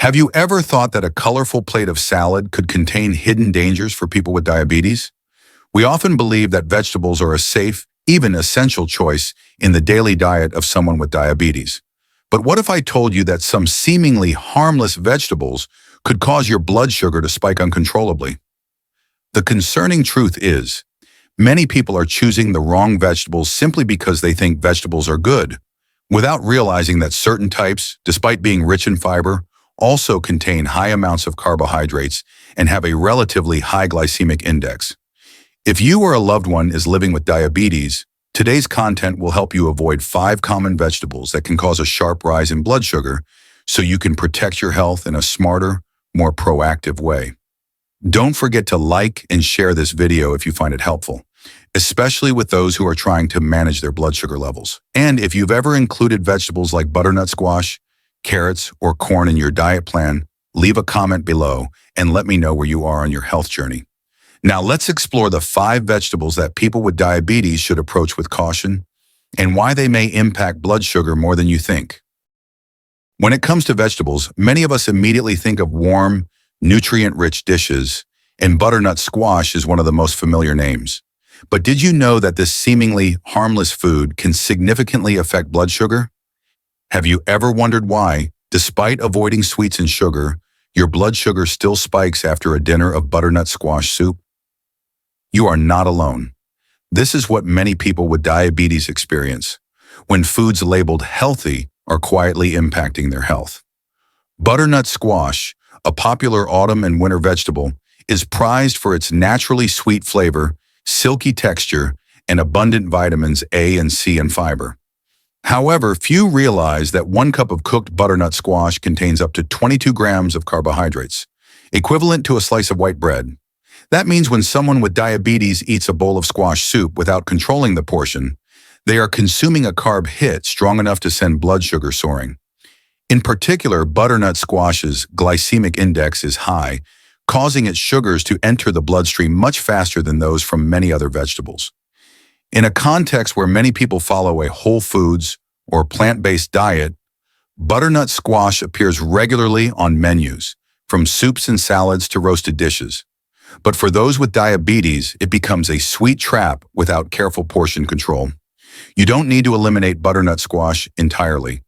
Have you ever thought that a colorful plate of salad could contain hidden dangers for people with diabetes? We often believe that vegetables are a safe, even essential choice in the daily diet of someone with diabetes. But what if I told you that some seemingly harmless vegetables could cause your blood sugar to spike uncontrollably? The concerning truth is, many people are choosing the wrong vegetables simply because they think vegetables are good, without realizing that certain types, despite being rich in fiber, also contain high amounts of carbohydrates and have a relatively high glycemic index. If you or a loved one is living with diabetes, today's content will help you avoid 5 common vegetables that can cause a sharp rise in blood sugar so you can protect your health in a smarter, more proactive way. Don't forget to like and share this video if you find it helpful, especially with those who are trying to manage their blood sugar levels. And if you've ever included vegetables like butternut squash, carrots, or corn in your diet plan, leave a comment below and let me know where you are on your health journey. Now let's explore the 5 vegetables that people with diabetes should approach with caution and why they may impact blood sugar more than you think. When it comes to vegetables, many of us immediately think of warm, nutrient-rich dishes, and butternut squash is one of the most familiar names. But did you know that this seemingly harmless food can significantly affect blood sugar? Have you ever wondered why, despite avoiding sweets and sugar, your blood sugar still spikes after a dinner of butternut squash soup? You are not alone. This is what many people with diabetes experience when foods labeled healthy are quietly impacting their health. Butternut squash, a popular autumn and winter vegetable, is prized for its naturally sweet flavor, silky texture, and abundant vitamins A and C and fiber. However, few realize that 1 cup of cooked butternut squash contains up to 22 grams of carbohydrates, equivalent to a slice of white bread. That means when someone with diabetes eats a bowl of squash soup without controlling the portion, they are consuming a carb hit strong enough to send blood sugar soaring. In particular, butternut squash's glycemic index is high, causing its sugars to enter the bloodstream much faster than those from many other vegetables. In a context where many people follow a whole foods or plant-based diet, butternut squash appears regularly on menus, from soups and salads to roasted dishes. But for those with diabetes, it becomes a sweet trap without careful portion control. You don't need to eliminate butternut squash entirely.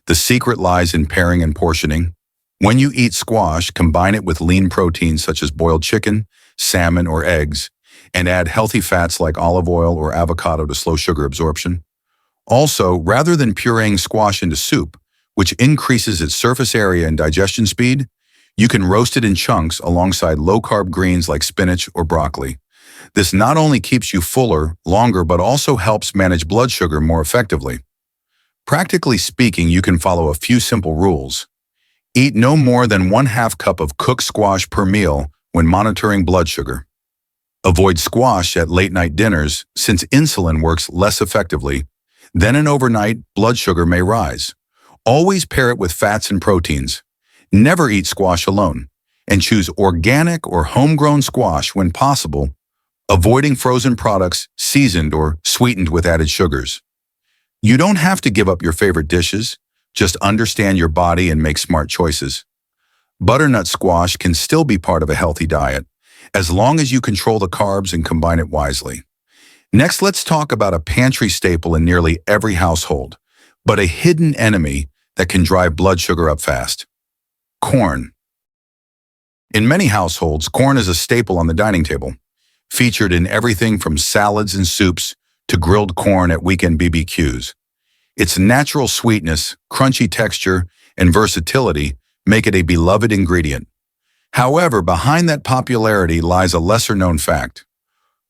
The secret lies in pairing and portioning. When you eat squash, combine it with lean proteins such as boiled chicken, salmon, or eggs, and add healthy fats like olive oil or avocado to slow sugar absorption. Also, rather than pureeing squash into soup, which increases its surface area and digestion speed, you can roast it in chunks alongside low-carb greens like spinach or broccoli. This not only keeps you fuller, longer, but also helps manage blood sugar more effectively. Practically speaking, you can follow a few simple rules. Eat no more than 1/2 cup of cooked squash per meal when monitoring blood sugar. Avoid squash at late-night dinners since insulin works less effectively. Then an overnight, blood sugar may rise. Always pair it with fats and proteins. Never eat squash alone. And choose organic or homegrown squash when possible, avoiding frozen products seasoned or sweetened with added sugars. You don't have to give up your favorite dishes. Just understand your body and make smart choices. Butternut squash can still be part of a healthy diet, as long as you control the carbs and combine it wisely. Next, let's talk about a pantry staple in nearly every household, but a hidden enemy that can drive blood sugar up fast. Corn. In many households, corn is a staple on the dining table, featured in everything from salads and soups to grilled corn at weekend BBQs. Its natural sweetness, crunchy texture, and versatility make it a beloved ingredient. However, behind that popularity lies a lesser-known fact.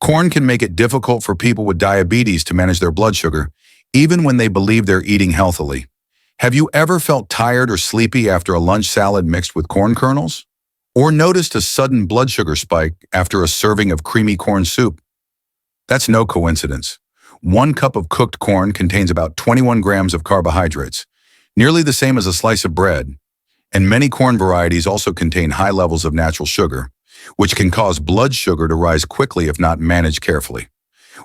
Corn can make it difficult for people with diabetes to manage their blood sugar, even when they believe they're eating healthily. Have you ever felt tired or sleepy after a lunch salad mixed with corn kernels? Or noticed a sudden blood sugar spike after a serving of creamy corn soup? That's no coincidence. 1 cup of cooked corn contains about 21 grams of carbohydrates, nearly the same as a slice of bread. And many corn varieties also contain high levels of natural sugar, which can cause blood sugar to rise quickly if not managed carefully.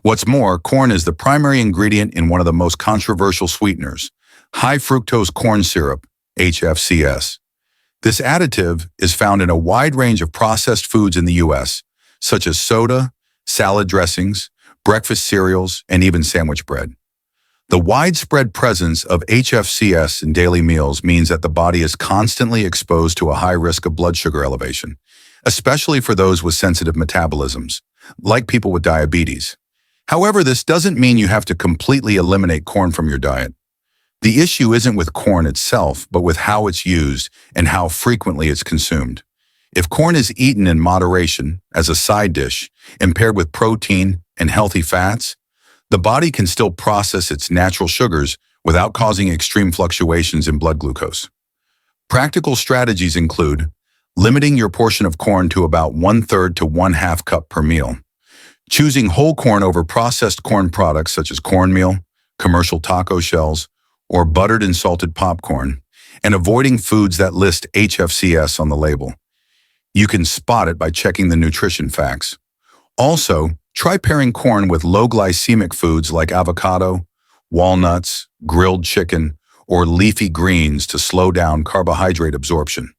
What's more, corn is the primary ingredient in one of the most controversial sweeteners, high fructose corn syrup, HFCS. This additive is found in a wide range of processed foods in the U.S., such as soda, salad dressings, breakfast cereals, and even sandwich bread. The widespread presence of HFCS in daily meals means that the body is constantly exposed to a high risk of blood sugar elevation, especially for those with sensitive metabolisms, like people with diabetes. However, this doesn't mean you have to completely eliminate corn from your diet. The issue isn't with corn itself, but with how it's used and how frequently it's consumed. If corn is eaten in moderation, as a side dish, and paired with protein and healthy fats, the body can still process its natural sugars without causing extreme fluctuations in blood glucose. Practical strategies include limiting your portion of corn to about 1/3 to 1/2 cup per meal, choosing whole corn over processed corn products such as cornmeal, commercial taco shells, or buttered and salted popcorn, and avoiding foods that list HFCS on the label. You can spot it by checking the nutrition facts. Also, try pairing corn with low glycemic foods like avocado, walnuts, grilled chicken, or leafy greens to slow down carbohydrate absorption.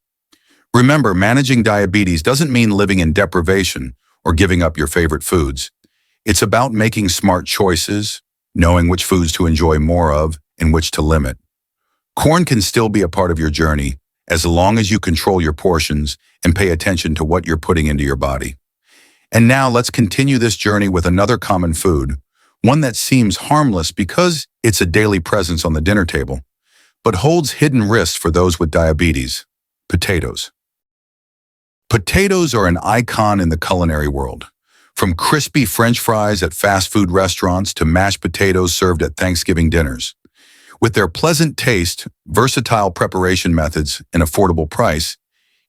Remember, managing diabetes doesn't mean living in deprivation or giving up your favorite foods. It's about making smart choices, knowing which foods to enjoy more of and which to limit. Corn can still be a part of your journey as long as you control your portions and pay attention to what you're putting into your body. And now let's continue this journey with another common food, one that seems harmless because it's a daily presence on the dinner table, but holds hidden risks for those with diabetes: potatoes. Potatoes are an icon in the culinary world. From crispy French fries at fast food restaurants to mashed potatoes served at Thanksgiving dinners. With their pleasant taste, versatile preparation methods, and affordable price,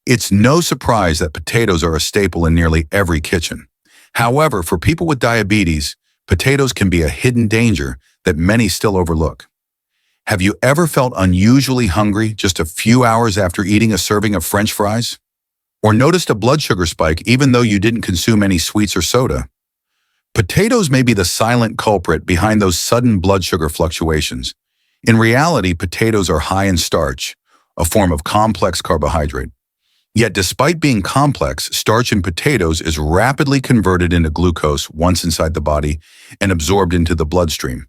it's no surprise that potatoes are a staple in nearly every kitchen. However, for people with diabetes, potatoes can be a hidden danger that many still overlook. Have you ever felt unusually hungry just a few hours after eating a serving of French fries? Or noticed a blood sugar spike even though you didn't consume any sweets or soda? Potatoes may be the silent culprit behind those sudden blood sugar fluctuations. In reality, potatoes are high in starch, a form of complex carbohydrate. Yet despite being complex, starch in potatoes is rapidly converted into glucose once inside the body and absorbed into the bloodstream.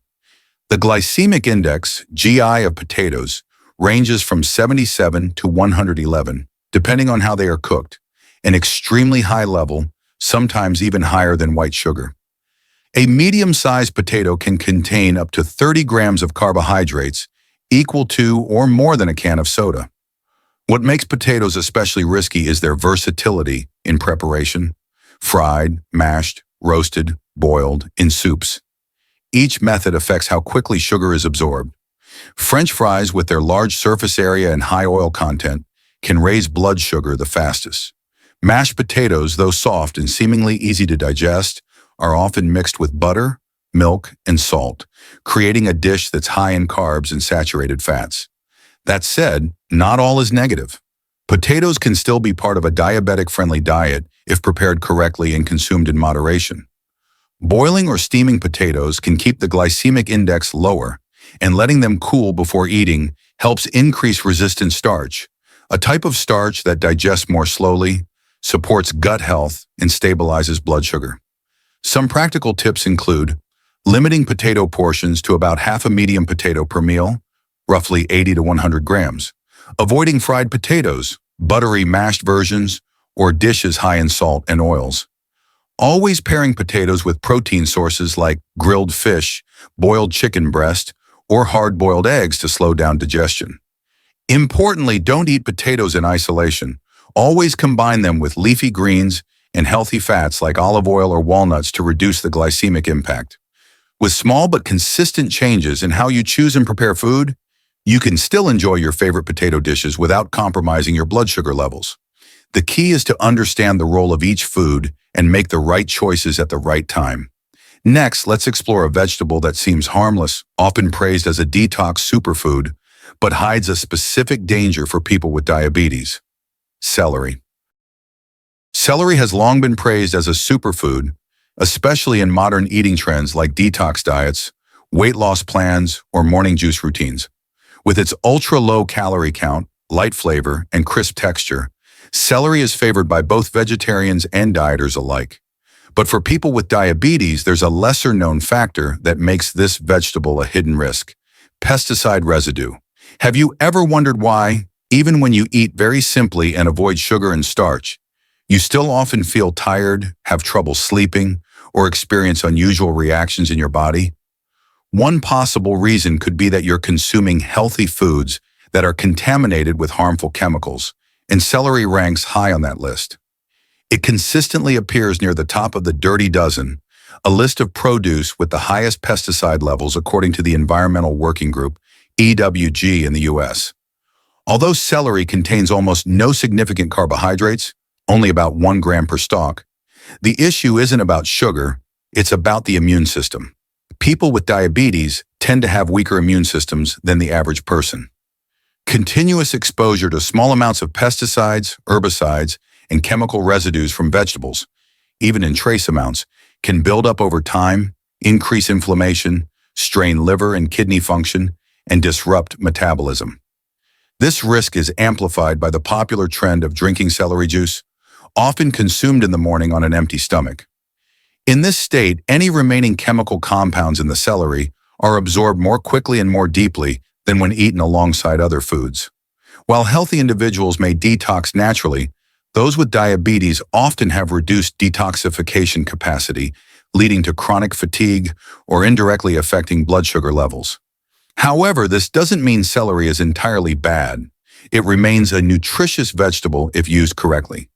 The glycemic index, GI, of potatoes ranges from 77 to 111, depending on how they are cooked, an extremely high level, sometimes even higher than white sugar. A medium-sized potato can contain up to 30 grams of carbohydrates, equal to or more than a can of soda. What makes potatoes especially risky is their versatility in preparation: fried, mashed, roasted, boiled, in soups. Each method affects how quickly sugar is absorbed. French fries, with their large surface area and high oil content, can raise blood sugar the fastest. Mashed potatoes, though soft and seemingly easy to digest, are often mixed with butter, milk, and salt, creating a dish that's high in carbs and saturated fats. That said, not all is negative. Potatoes can still be part of a diabetic-friendly diet if prepared correctly and consumed in moderation. Boiling or steaming potatoes can keep the glycemic index lower, and letting them cool before eating helps increase resistant starch, a type of starch that digests more slowly, supports gut health, and stabilizes blood sugar. Some practical tips include limiting potato portions to about half a medium potato per meal, roughly 80 to 100 grams, avoiding fried potatoes, buttery mashed versions, or dishes high in salt and oils. Always pairing potatoes with protein sources like grilled fish, boiled chicken breast, or hard-boiled eggs to slow down digestion. Importantly, don't eat potatoes in isolation. Always combine them with leafy greens and healthy fats like olive oil or walnuts to reduce the glycemic impact. With small but consistent changes in how you choose and prepare food, you can still enjoy your favorite potato dishes without compromising your blood sugar levels. The key is to understand the role of each food and make the right choices at the right time. Next, let's explore a vegetable that seems harmless, often praised as a detox superfood, but hides a specific danger for people with diabetes: celery. Celery has long been praised as a superfood, especially in modern eating trends like detox diets, weight loss plans, or morning juice routines. With its ultra-low calorie count, light flavor, and crisp texture, celery is favored by both vegetarians and dieters alike. But for people with diabetes, there's a lesser-known factor that makes this vegetable a hidden risk: pesticide residue. Have you ever wondered why, even when you eat very simply and avoid sugar and starch, you still often feel tired, have trouble sleeping, or experience unusual reactions in your body? One possible reason could be that you're consuming healthy foods that are contaminated with harmful chemicals, and celery ranks high on that list. It consistently appears near the top of the Dirty Dozen, a list of produce with the highest pesticide levels according to the Environmental Working Group, EWG, in the U.S. Although celery contains almost no significant carbohydrates, only about 1 gram per stalk, the issue isn't about sugar, it's about the immune system. People with diabetes tend to have weaker immune systems than the average person. Continuous exposure to small amounts of pesticides, herbicides, and chemical residues from vegetables, even in trace amounts, can build up over time, increase inflammation, strain liver and kidney function, and disrupt metabolism. This risk is amplified by the popular trend of drinking celery juice, often consumed in the morning on an empty stomach. In this state, any remaining chemical compounds in the celery are absorbed more quickly and more deeply than when eaten alongside other foods. While healthy individuals may detox naturally, those with diabetes often have reduced detoxification capacity, leading to chronic fatigue or indirectly affecting blood sugar levels. However, this doesn't mean celery is entirely bad. It remains a nutritious vegetable if used correctly.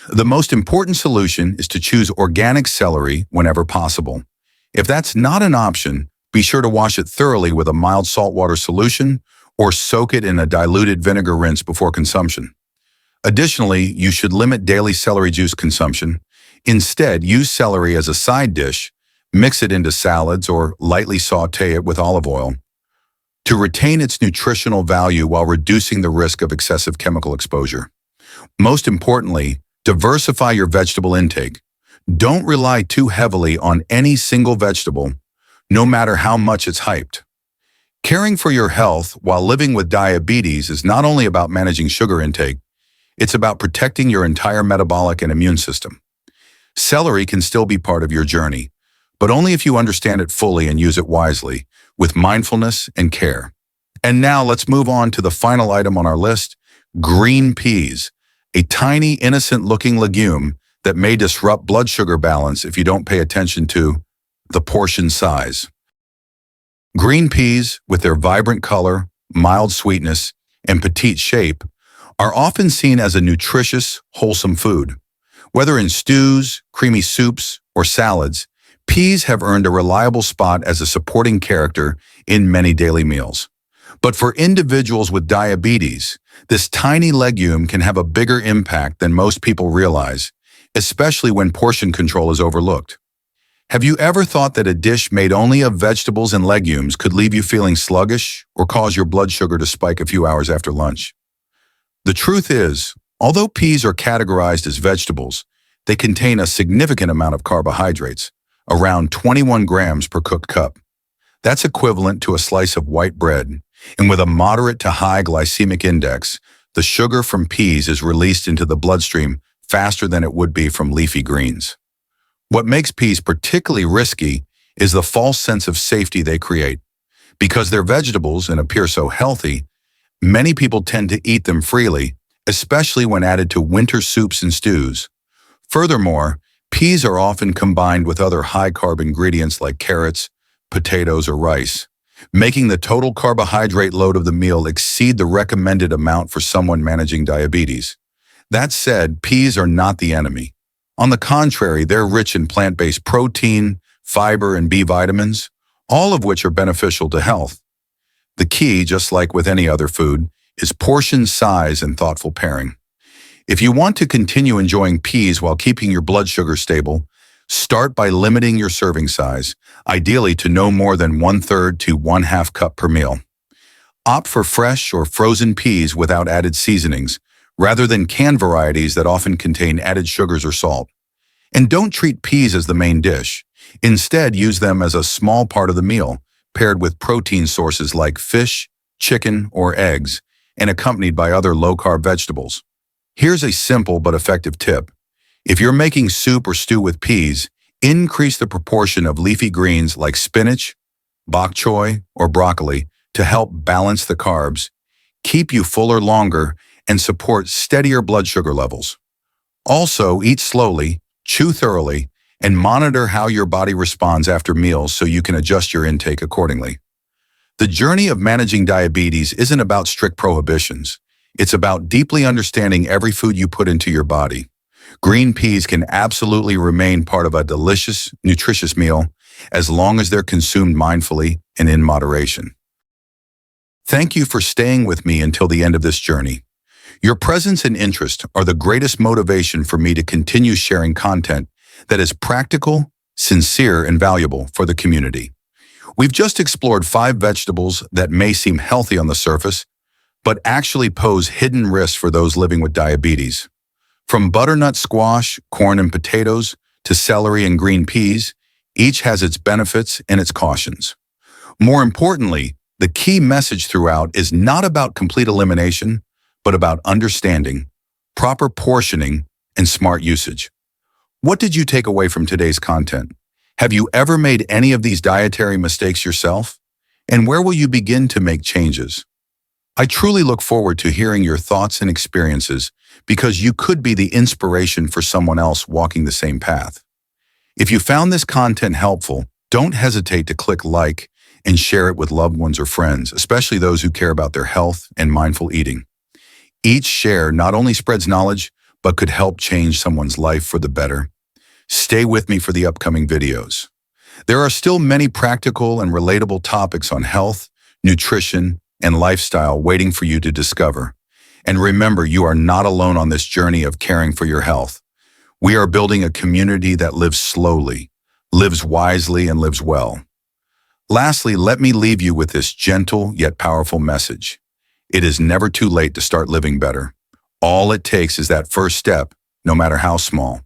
The most important solution is to choose organic celery whenever possible. If that's not an option, be sure to wash it thoroughly with a mild saltwater solution or soak it in a diluted vinegar rinse before consumption. Additionally, you should limit daily celery juice consumption. Instead, use celery as a side dish, mix it into salads, or lightly sauté it with olive oil to retain its nutritional value while reducing the risk of excessive chemical exposure. Most importantly, diversify your vegetable intake. Don't rely too heavily on any single vegetable, no matter how much it's hyped. Caring for your health while living with diabetes is not only about managing sugar intake, it's about protecting your entire metabolic and immune system. Celery can still be part of your journey, but only if you understand it fully and use it wisely, with mindfulness and care. And now let's move on to the final item on our list: green peas, a tiny, innocent-looking legume that may disrupt blood sugar balance if you don't pay attention to the portion size. Green peas, with their vibrant color, mild sweetness, and petite shape, are often seen as a nutritious, wholesome food. Whether in stews, creamy soups, or salads, peas have earned a reliable spot as a supporting character in many daily meals. But for individuals with diabetes, this tiny legume can have a bigger impact than most people realize, especially when portion control is overlooked. Have you ever thought that a dish made only of vegetables and legumes could leave you feeling sluggish or cause your blood sugar to spike a few hours after lunch? The truth is, although peas are categorized as vegetables, they contain a significant amount of carbohydrates, around 21 grams per cooked cup. That's equivalent to a slice of white bread, and with a moderate to high glycemic index, the sugar from peas is released into the bloodstream faster than it would be from leafy greens. What makes peas particularly risky is the false sense of safety they create. Because they're vegetables and appear so healthy, many people tend to eat them freely, especially when added to winter soups and stews. Furthermore, peas are often combined with other high-carb ingredients like carrots, potatoes, or rice, making the total carbohydrate load of the meal exceed the recommended amount for someone managing diabetes. That said, peas are not the enemy. On the contrary, they're rich in plant-based protein, fiber, and B vitamins, all of which are beneficial to health. The key, just like with any other food, is portion size and thoughtful pairing. If you want to continue enjoying peas while keeping your blood sugar stable, start by limiting your serving size, ideally to no more than 1/3 to 1/2 cup per meal. Opt for fresh or frozen peas without added seasonings, rather than canned varieties that often contain added sugars or salt. And don't treat peas as the main dish. Instead, use them as a small part of the meal, paired with protein sources like fish, chicken, or eggs, and accompanied by other low-carb vegetables. Here's a simple but effective tip. If you're making soup or stew with peas, increase the proportion of leafy greens like spinach, bok choy, or broccoli to help balance the carbs, keep you fuller longer, and support steadier blood sugar levels. Also, eat slowly, chew thoroughly, and monitor how your body responds after meals so you can adjust your intake accordingly. The journey of managing diabetes isn't about strict prohibitions. It's about deeply understanding every food you put into your body. Green peas can absolutely remain part of a delicious, nutritious meal as long as they're consumed mindfully and in moderation. Thank you for staying with me until the end of this journey. Your presence and interest are the greatest motivation for me to continue sharing content that is practical, sincere, and valuable for the community. We've just explored 5 vegetables that may seem healthy on the surface, but actually pose hidden risks for those living with diabetes. From butternut squash, corn and potatoes, to celery and green peas, each has its benefits and its cautions. More importantly, the key message throughout is not about complete elimination, but about understanding, proper portioning, and smart usage. What did you take away from today's content? Have you ever made any of these dietary mistakes yourself? And where will you begin to make changes? I truly look forward to hearing your thoughts and experiences because you could be the inspiration for someone else walking the same path. If you found this content helpful, don't hesitate to click like and share it with loved ones or friends, especially those who care about their health and mindful eating. Each share not only spreads knowledge, but could help change someone's life for the better. Stay with me for the upcoming videos. There are still many practical and relatable topics on health, nutrition, and lifestyle waiting for you to discover. And remember, you are not alone on this journey of caring for your health. We are building a community that lives slowly, lives wisely, and lives well. Lastly, let me leave you with this gentle yet powerful message. It is never too late to start living better. All it takes is that first step, no matter how small.